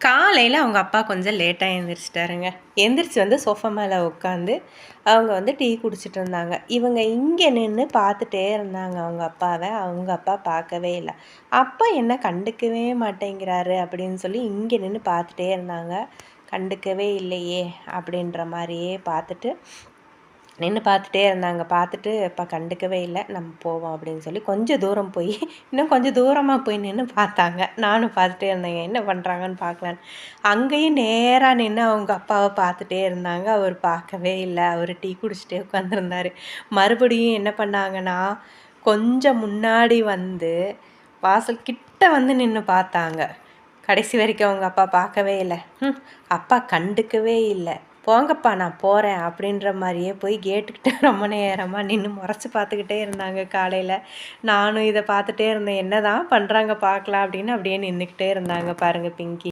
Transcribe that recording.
காலையில் அவங்க அப்பா கொஞ்சம் லேட்டாக எழுந்திரிச்சிட்டாருங்க. எந்திரிச்சு சோஃபா மேலே உட்காந்து அவங்க டீ குடிச்சிட்டு இருந்தாங்க. இவங்க இங்கே நின்று பார்த்துட்டே இருந்தாங்க அவங்க அப்பாவை. அவங்க அப்பா பார்க்கவே இல்லை. அப்பா என்ன கண்டுக்கவே மாட்டேங்கிறாரு அப்படின்னு சொல்லி இங்கே நின்று பார்த்துட்டே இருந்தாங்க. கண்டுக்கவே இல்லையே அப்படின்ற மாதிரியே பார்த்துட்டு நின்று பார்த்துட்டே இருந்தாங்க. பார்த்துட்டு அப்பா கண்டுக்கவே இல்லை, நம்ம போவோம் அப்படின்னு சொல்லி கொஞ்சம் தூரம் போய் இன்னும் கொஞ்சம் தூரமாக போய் நின்று பார்த்தாங்க. நானும் பார்த்துட்டே இருந்தேங்க, என்ன பண்ணுறாங்கன்னு பார்க்கலான்னு. அங்கேயும் நேராக நின்று அவங்க அப்பாவை பார்த்துட்டே இருந்தாங்க. அவர் பார்க்கவே இல்லை. அவர் டீ குடிச்சிட்டே உட்காந்துருந்தார். மறுபடியும் என்ன பண்ணாங்கன்னா, கொஞ்சம் முன்னாடி வாசல் கிட்ட நின்று பார்த்தாங்க. கடைசி வரைக்கும் அவங்க அப்பா பார்க்கவே இல்லை. அப்பா கண்டுக்கவே இல்லை. போங்கப்பா நான் போகிறேன் அப்படின்ற மாதிரியே போய் கேட்டுக்கிட்டு ரொம்ப நேரமாக நின்று முறைச்சி பார்த்துக்கிட்டே இருந்தாங்க காலையில். நானும் இதை பார்த்துட்டே இருந்தேன், என்ன தான் பண்ணுறாங்க பார்க்கலாம் அப்படின்னு அப்படியே நின்றுக்கிட்டே இருந்தாங்க பாருங்கள் பிங்கி.